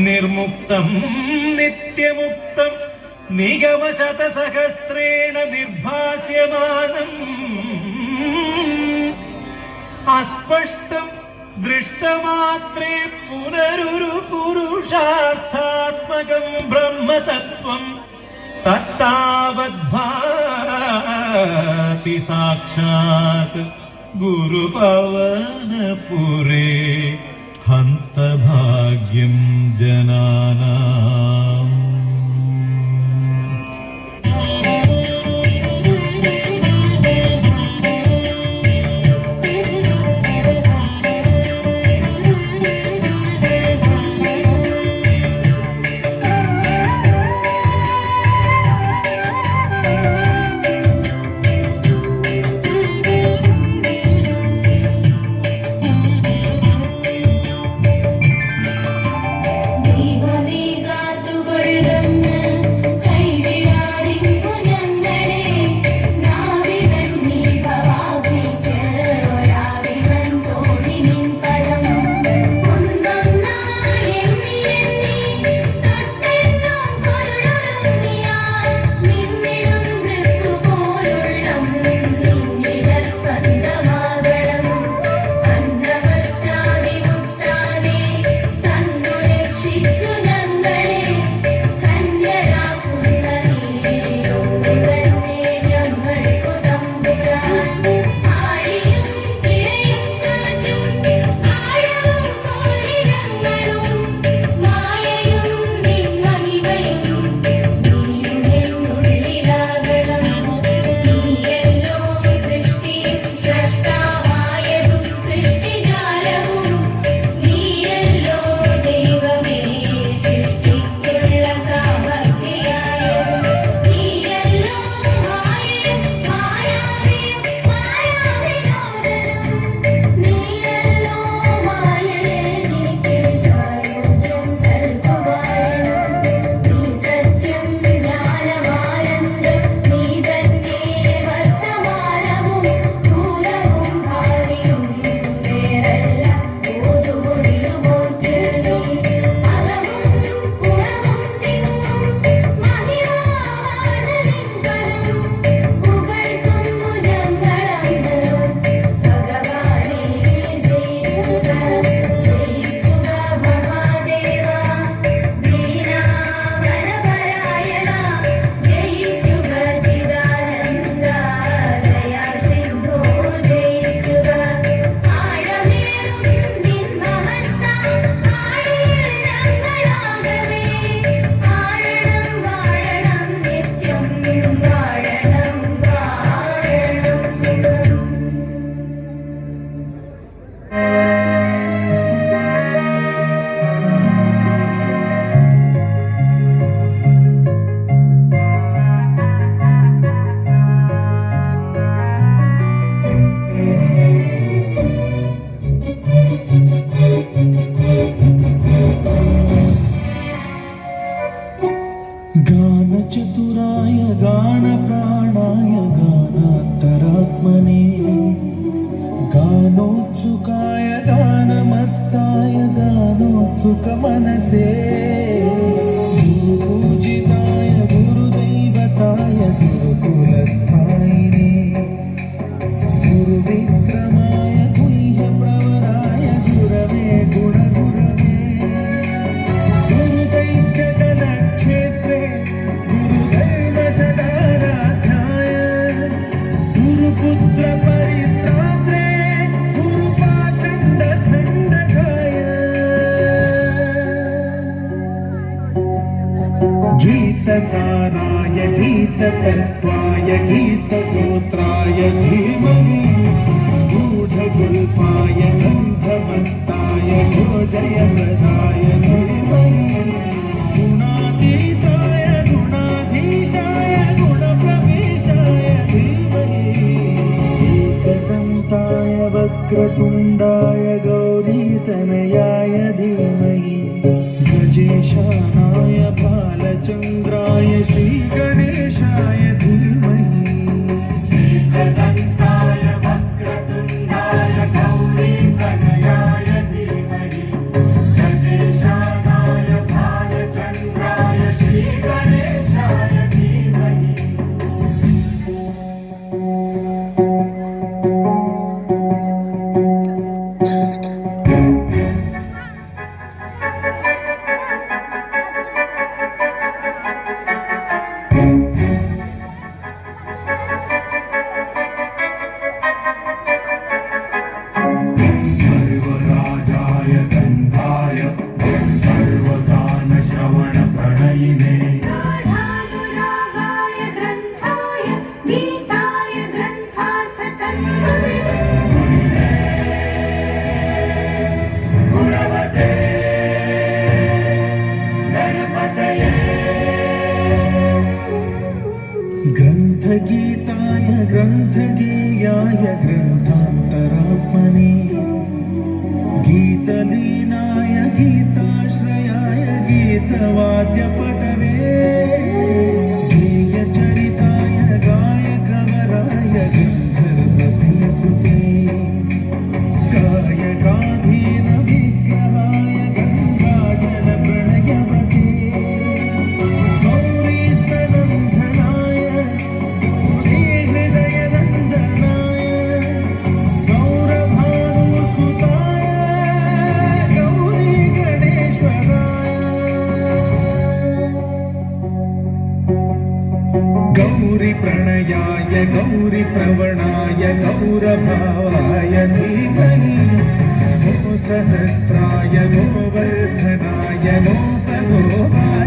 നിർമുക്തം നിത്യമുക്തം നിഗമശതസഹസ്രേണ നിർഭാസ്യമാനം അസ്പഷ്ടം ദൃഷ്ടമാത്രേ പുനരുരു പുരുഷാർത്ഥാത്മകം ബ്രഹ്മതത്വം തത്താവദ്ഭാതി സാക്ഷാത് ഗുരുപവനപുരേ ഹന്തഭാഗ്യം ജനാനാം. गानचतुराय गानप्राणाय गानान्तरात्मने गानोत्सुकाय गानमत्ताय गानोत्सुकमनसे गुरुपूजिताय गुरुदैवताय गुरुकुलस्थायिने गुरुविक्रमाय गुह्यप्रवराय गुरवे गुणगुरवे गुरुदैत्यकलक्षेत्रे गुरुदैव सदाराध्याय गुरुपुत्रपरित्रात्रे गुरुपाखण्डखण्डकाय गीतसाराय गीततत्त्वाय गीतगोत्राय धीमहि गूढगुल्फाय गन्धमत्ताय गोजयप्रदाय धीमहि गुणातीताय गुणाधीशाय गुणप्रविष्टाय धीमहि एकदन्ताय वक्रतुण्डाय गौरीतनयाय धीमहि गजेशानाय बालचन्द्राय श्रीगणेशाय धीमहि एकदन्ताय वक्रतुण्डाय गौरीतनयाय धीमहि गजेशानाय गीतलीनाय गीताश्रयाय गीतवाद्यपटवे गेयचरिताय गायकवराय गन्धर्वप्रियकृते गायकाधीन विग्रहाय गङ्गाजलप्रणयवते गौरीस्तनन्दनाय हृदयनन्दनाय गौरभानुसुताय गौरी गणेश्वराय गौरी प्रणयाय गौरी प्रवणाय गौरभावाय धीमहि गो सहस्राय गोवर्धनाय गोपगोपाय